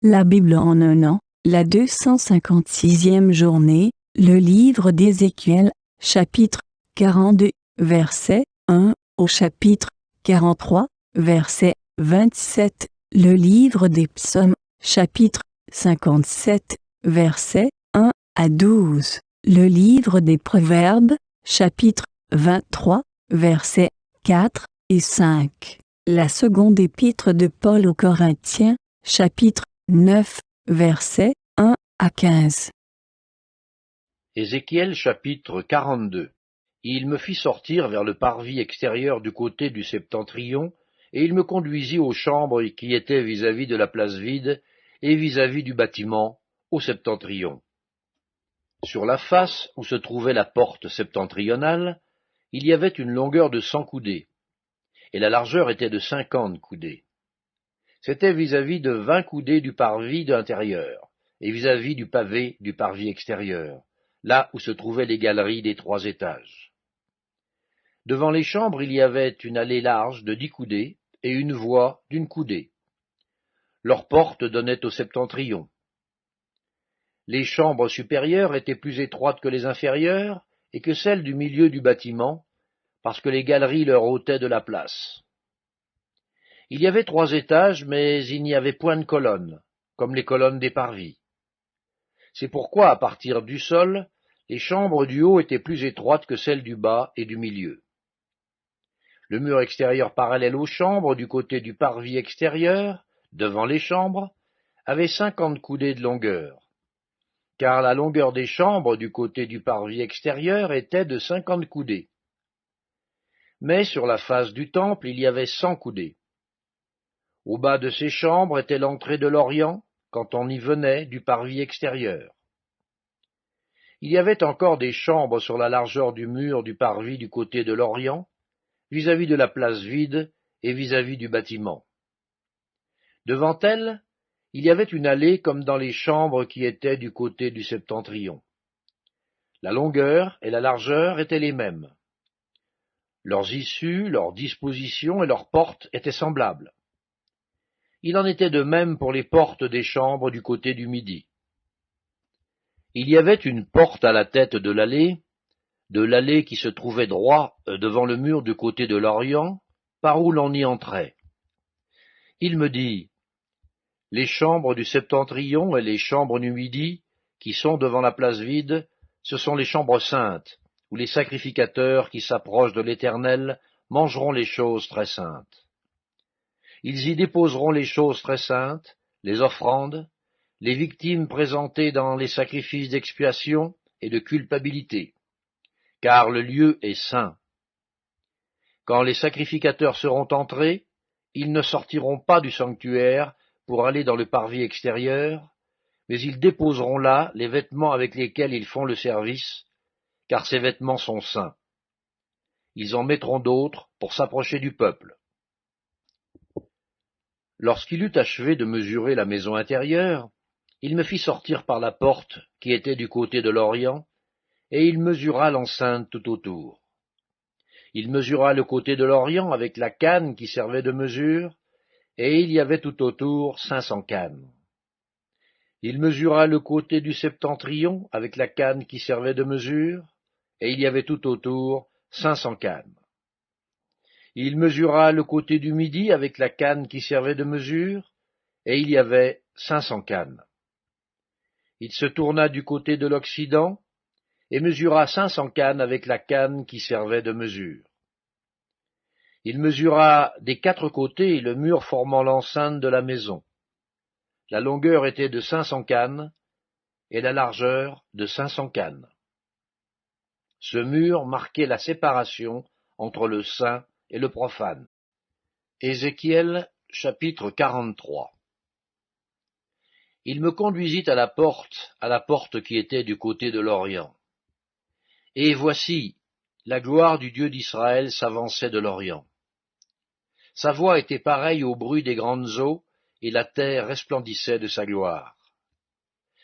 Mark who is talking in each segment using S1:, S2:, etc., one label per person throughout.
S1: La Bible en un an, la 256e journée, le livre d'Ézéchiel, chapitre 42, verset 1 au chapitre 43, verset 27, le livre des psaumes, chapitre 57, verset 1 à 12, le livre des proverbes, chapitre 23, versets 4 et 5, la seconde épître de Paul aux Corinthiens, chapitre 9, versets 1 à 15.
S2: Ézéchiel chapitre 42. Il me fit sortir vers le parvis extérieur du côté du septentrion, et il me conduisit aux chambres qui étaient vis-à-vis de la place vide et vis-à-vis du bâtiment, au septentrion. Sur la face où se trouvait la porte septentrionale, il y avait une longueur de 100 coudées, et la largeur était de 50 coudées. C'était vis-à-vis de 20 coudées du parvis intérieur, et vis-à-vis du pavé du parvis extérieur, là où se trouvaient les galeries des 3 étages. Devant les chambres, il y avait une allée large de 10 coudées et une voie d'1 coudée. Leurs portes donnaient au septentrion. Les chambres supérieures étaient plus étroites que les inférieures et que celles du milieu du bâtiment, parce que les galeries leur ôtaient de la place. Il y avait 3 étages, mais il n'y avait point de colonnes, comme les colonnes des parvis. C'est pourquoi, à partir du sol, les chambres du haut étaient plus étroites que celles du bas et du milieu. Le mur extérieur parallèle aux chambres, du côté du parvis extérieur, devant les chambres, avait 50 coudées de longueur, car la longueur des chambres du côté du parvis extérieur était de 50 coudées. Mais sur la face du temple, il y avait 100 coudées. Au bas de ces chambres était l'entrée de l'Orient, quand on y venait du parvis extérieur. Il y avait encore des chambres sur la largeur du mur du parvis du côté de l'Orient, vis-à-vis de la place vide et vis-à-vis du bâtiment. Devant elles, il y avait une allée comme dans les chambres qui étaient du côté du septentrion. La longueur et la largeur étaient les mêmes. Leurs issues, leurs dispositions et leurs portes étaient semblables. Il en était de même pour les portes des chambres du côté du midi. Il y avait une porte à la tête de l'allée qui se trouvait droit devant le mur du côté de l'Orient, par où l'on y entrait. Il me dit, « Les chambres du septentrion et les chambres du midi, qui sont devant la place vide, ce sont les chambres saintes, où les sacrificateurs qui s'approchent de l'Éternel mangeront les choses très saintes. Ils y déposeront les choses très saintes, les offrandes, les victimes présentées dans les sacrifices d'expiation et de culpabilité, car le lieu est saint. Quand les sacrificateurs seront entrés, ils ne sortiront pas du sanctuaire pour aller dans le parvis extérieur, mais ils déposeront là les vêtements avec lesquels ils font le service, car ces vêtements sont saints. Ils en mettront d'autres pour s'approcher du peuple. » Lorsqu'il eut achevé de mesurer la maison intérieure, il me fit sortir par la porte qui était du côté de l'Orient, et il mesura l'enceinte tout autour. Il mesura le côté de l'Orient avec la canne qui servait de mesure, et il y avait tout autour 500 cannes. Il mesura le côté du septentrion avec la canne qui servait de mesure, et il y avait tout autour 500 cannes. Il mesura le côté du midi avec la canne qui servait de mesure, et il y avait 500 cannes. Il se tourna du côté de l'Occident, et mesura 500 cannes avec la canne qui servait de mesure. Il mesura des 4 côtés le mur formant l'enceinte de la maison. La longueur était de 500 cannes, et la largeur de 500 cannes. Ce mur marquait la séparation entre le saint et le profane. Ézéchiel, chapitre 43. Il me conduisit à la porte qui était du côté de l'Orient. Et voici, la gloire du Dieu d'Israël s'avançait de l'Orient. Sa voix était pareille au bruit des grandes eaux, et la terre resplendissait de sa gloire.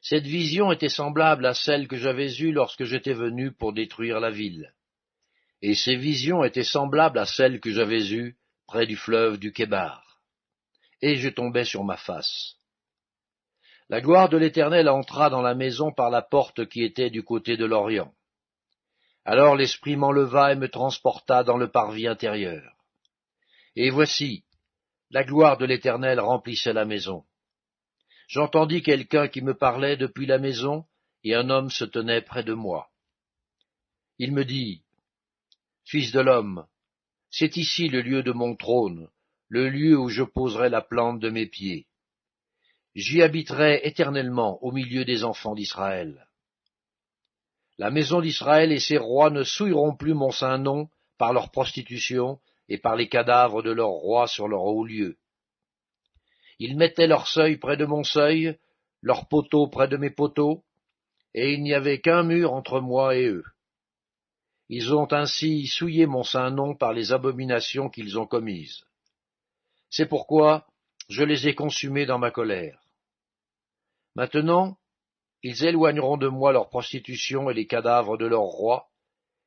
S2: Cette vision était semblable à celle que j'avais eue lorsque j'étais venu pour détruire la ville. Et ces visions étaient semblables à celles que j'avais eues près du fleuve du Kébar. Et je tombai sur ma face. La gloire de l'Éternel entra dans la maison par la porte qui était du côté de l'Orient. Alors l'Esprit m'enleva et me transporta dans le parvis intérieur. Et voici, la gloire de l'Éternel remplissait la maison. J'entendis quelqu'un qui me parlait depuis la maison, et un homme se tenait près de moi. Il me dit, « Fils de l'homme, c'est ici le lieu de mon trône, le lieu où je poserai la plante de mes pieds. J'y habiterai éternellement au milieu des enfants d'Israël. La maison d'Israël et ses rois ne souilleront plus mon saint nom par leur prostitution et par les cadavres de leurs rois sur leur haut lieu. Ils mettaient leur seuil près de mon seuil, leurs poteaux près de mes poteaux, et il n'y avait qu'un mur entre moi et eux. Ils ont ainsi souillé mon saint nom par les abominations qu'ils ont commises. C'est pourquoi je les ai consumés dans ma colère. Maintenant, ils éloigneront de moi leur prostitution et les cadavres de leurs rois,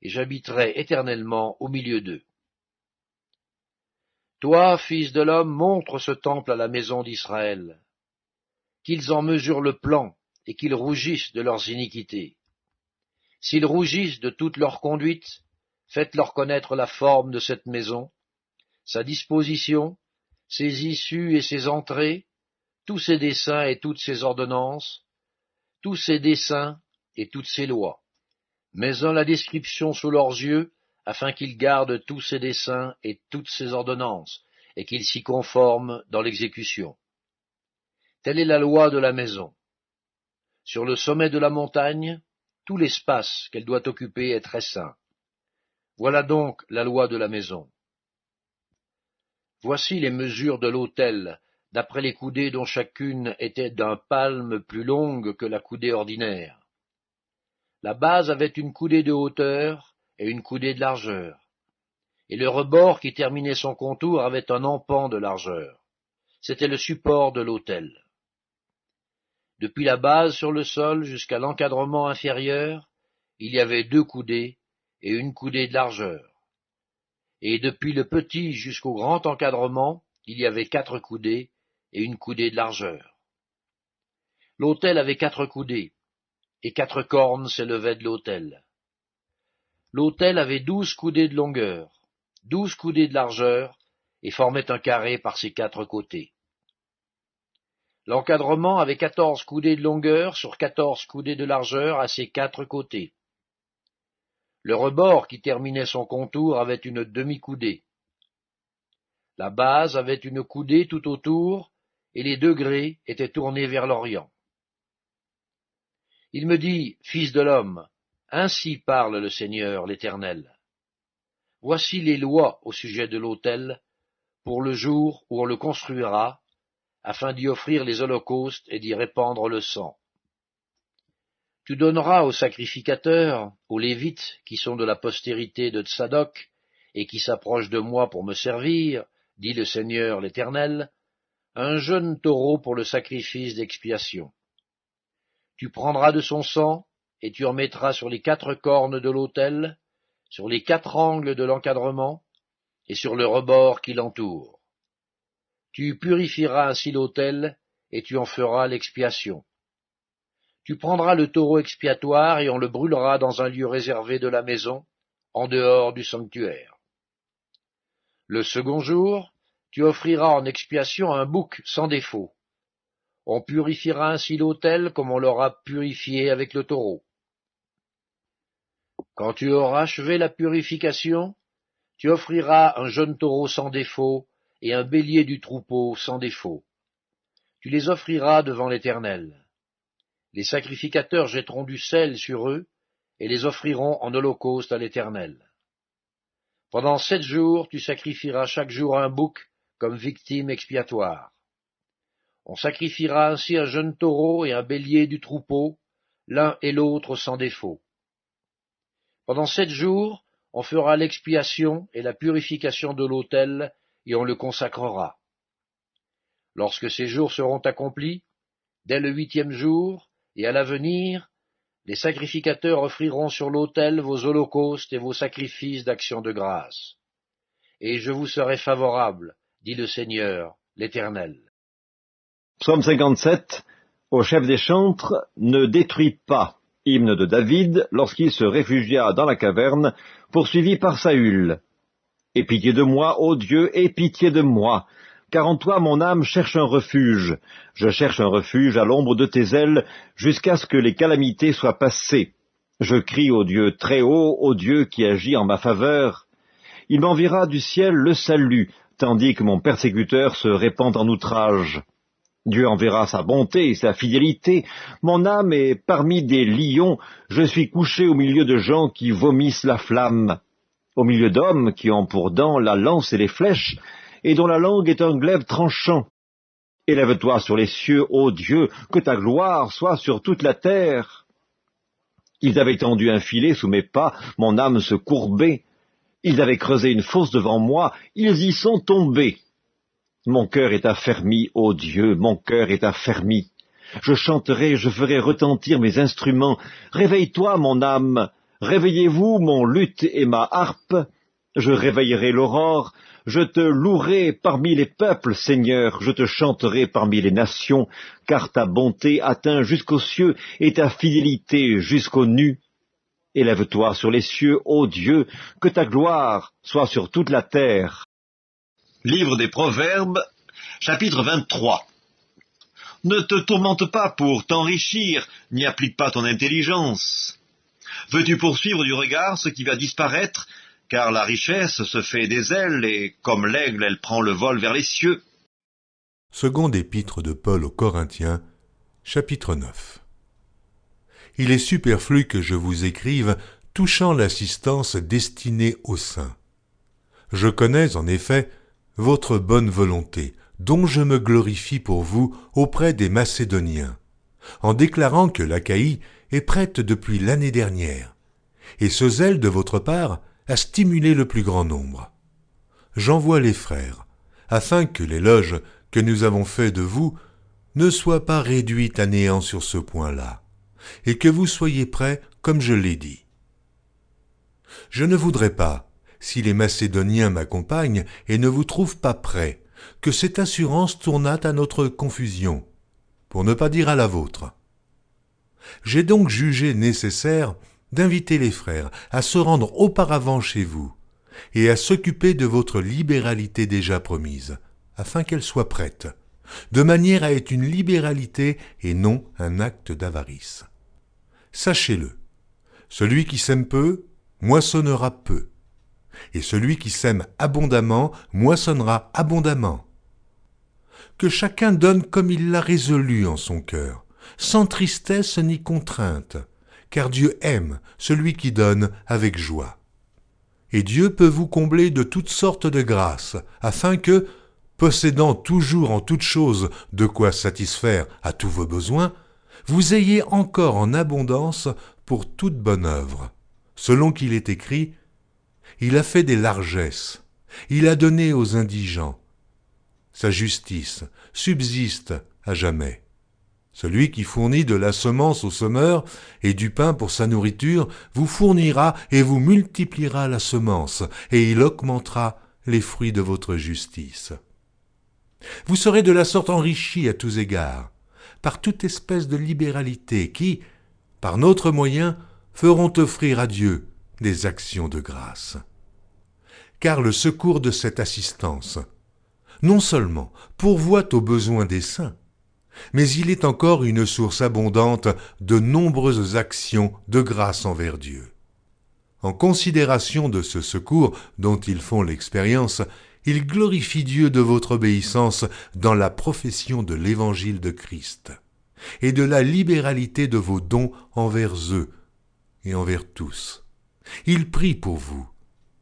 S2: et j'habiterai éternellement au milieu d'eux. Toi, fils de l'homme, montre ce temple à la maison d'Israël, qu'ils en mesurent le plan et qu'ils rougissent de leurs iniquités. S'ils rougissent de toute leur conduite, faites-leur connaître la forme de cette maison, sa disposition, ses issues et ses entrées, tous ses desseins et toutes ses ordonnances, tous ses desseins et toutes ses lois. Mets-en la description sous leurs yeux, afin qu'ils gardent tous ses desseins et toutes ses ordonnances, et qu'ils s'y conforment dans l'exécution. Telle est la loi de la maison. Sur le sommet de la montagne, tout l'espace qu'elle doit occuper est très saint. Voilà donc la loi de la maison. Voici les mesures de l'autel, d'après les coudées dont chacune était d'un palme plus longue que la coudée ordinaire. La base avait une coudée de hauteur et une coudée de largeur, et le rebord qui terminait son contour avait un empan de largeur. C'était le support de l'autel. Depuis la base sur le sol jusqu'à l'encadrement inférieur, il y avait 2 coudées et une coudée de largeur. Et depuis le petit jusqu'au grand encadrement, il y avait 4 coudées et une coudée de largeur. L'autel avait 4 coudées, et 4 cornes s'élevaient de l'autel. L'autel avait 12 coudées de longueur, 12 coudées de largeur, et formait un carré par ses 4 côtés. L'encadrement avait 14 coudées de longueur sur 14 coudées de largeur à ses 4 côtés. Le rebord qui terminait son contour avait une demi-coudée. La base avait une coudée tout autour, et les degrés étaient tournés vers l'Orient. Il me dit, Fils de l'homme, ainsi parle le Seigneur l'Éternel. Voici les lois au sujet de l'autel, pour le jour où on le construira, afin d'y offrir les holocaustes et d'y répandre le sang. Tu donneras aux sacrificateurs, aux Lévites, qui sont de la postérité de Tsadok, et qui s'approchent de moi pour me servir, dit le Seigneur l'Éternel, un jeune taureau pour le sacrifice d'expiation. Tu prendras de son sang, et tu en mettras sur les 4 cornes de l'autel, sur les 4 angles de l'encadrement, et sur le rebord qui l'entoure. Tu purifieras ainsi l'autel, et tu en feras l'expiation. Tu prendras le taureau expiatoire, et on le brûlera dans un lieu réservé de la maison, en dehors du sanctuaire. Le second jour, tu offriras en expiation un bouc sans défaut. On purifiera ainsi l'autel comme on l'aura purifié avec le taureau. Quand tu auras achevé la purification, tu offriras un jeune taureau sans défaut et un bélier du troupeau sans défaut. Tu les offriras devant l'Éternel. Les sacrificateurs jetteront du sel sur eux et les offriront en holocauste à l'Éternel. Pendant 7 jours, tu sacrifieras chaque jour un bouc comme victime expiatoire. On sacrifiera ainsi un jeune taureau et un bélier du troupeau, l'un et l'autre sans défaut. Pendant 7 jours, on fera l'expiation et la purification de l'autel, et on le consacrera. Lorsque ces jours seront accomplis, dès le 8e jour, et à l'avenir, les sacrificateurs offriront sur l'autel vos holocaustes et vos sacrifices d'action de grâce. Et je vous serai favorable, dit le Seigneur, l'Éternel.
S3: Psaume 57. Au chef des chantres, ne détruis pas. Hymne de David, lorsqu'il se réfugia dans la caverne, poursuivi par Saül. Aie pitié de moi, ô Dieu, aie pitié de moi, car en toi mon âme cherche un refuge. Je cherche un refuge à l'ombre de tes ailes, jusqu'à ce que les calamités soient passées. Je crie au Dieu très haut, au Dieu qui agit en ma faveur. Il m'enverra du ciel le salut, tandis que mon persécuteur se répand en outrage. Dieu enverra sa bonté et sa fidélité. Mon âme est parmi des lions, je suis couché au milieu de gens qui vomissent la flamme, au milieu d'hommes qui ont pour dents la lance et les flèches, et dont la langue est un glaive tranchant. Élève-toi sur les cieux, ô Dieu, que ta gloire soit sur toute la terre. Ils avaient tendu un filet sous mes pas, mon âme se courbait. Ils avaient creusé une fosse devant moi, ils y sont tombés. Mon cœur est affermi, ô Dieu, mon cœur est affermi. Je chanterai, je ferai retentir mes instruments. Réveille-toi, mon âme, réveillez-vous, mon luth et ma harpe. Je réveillerai l'aurore, je te louerai parmi les peuples, Seigneur, je te chanterai parmi les nations, car ta bonté atteint jusqu'aux cieux et ta fidélité jusqu'aux nues. Élève-toi sur les cieux, ô Dieu, que ta gloire soit sur toute la terre.
S4: Livre des Proverbes, chapitre 23. Ne te tourmente pas pour t'enrichir, n'y applique pas ton intelligence. Veux-tu poursuivre du regard ce qui va disparaître, car la richesse se fait des ailes, et comme l'aigle, elle prend le vol vers les cieux.
S5: Seconde épître de Paul aux Corinthiens, chapitre 9. Il est superflu que je vous écrive touchant l'assistance destinée aux saints. Je connais, en effet, votre bonne volonté, dont je me glorifie pour vous auprès des Macédoniens, en déclarant que l'Achaïe est prête depuis l'année dernière, et ce zèle de votre part a stimulé le plus grand nombre. J'envoie les frères, afin que l'éloge que nous avons fait de vous ne soit pas réduit à néant sur ce point-là, et que vous soyez prêts comme je l'ai dit. Je ne voudrais pas, si les Macédoniens m'accompagnent et ne vous trouvent pas prêts, que cette assurance tournât à notre confusion, pour ne pas dire à la vôtre. J'ai donc jugé nécessaire d'inviter les frères à se rendre auparavant chez vous, et à s'occuper de votre libéralité déjà promise, afin qu'elle soit prête, de manière à être une libéralité et non un acte d'avarice. Sachez-le, celui qui sème peu, moissonnera peu, et celui qui sème abondamment, moissonnera abondamment. Que chacun donne comme il l'a résolu en son cœur, sans tristesse ni contrainte, car Dieu aime celui qui donne avec joie. Et Dieu peut vous combler de toutes sortes de grâces, afin que, possédant toujours en toutes choses de quoi satisfaire à tous vos besoins, vous ayez encore en abondance pour toute bonne œuvre, selon qu'il est écrit, « Il a fait des largesses, il a donné aux indigents. Sa justice subsiste à jamais. » Celui qui fournit de la semence au semeur et du pain pour sa nourriture vous fournira et vous multipliera la semence, et il augmentera les fruits de votre justice. Vous serez de la sorte enrichis à tous égards, par toute espèce de libéralité qui, par notre moyen, feront offrir à Dieu des actions de grâce. Car le secours de cette assistance, non seulement pourvoit aux besoins des saints, mais il est encore une source abondante de nombreuses actions de grâce envers Dieu. En considération de ce secours dont ils font l'expérience, ils glorifient Dieu de votre obéissance dans la profession de l'évangile de Christ, et de la libéralité de vos dons envers eux et envers tous. Ils prient pour vous,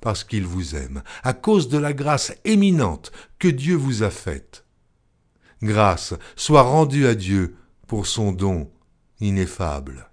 S5: parce qu'ils vous aiment, à cause de la grâce éminente que Dieu vous a faite. Grâce soit rendue à Dieu pour son don ineffable.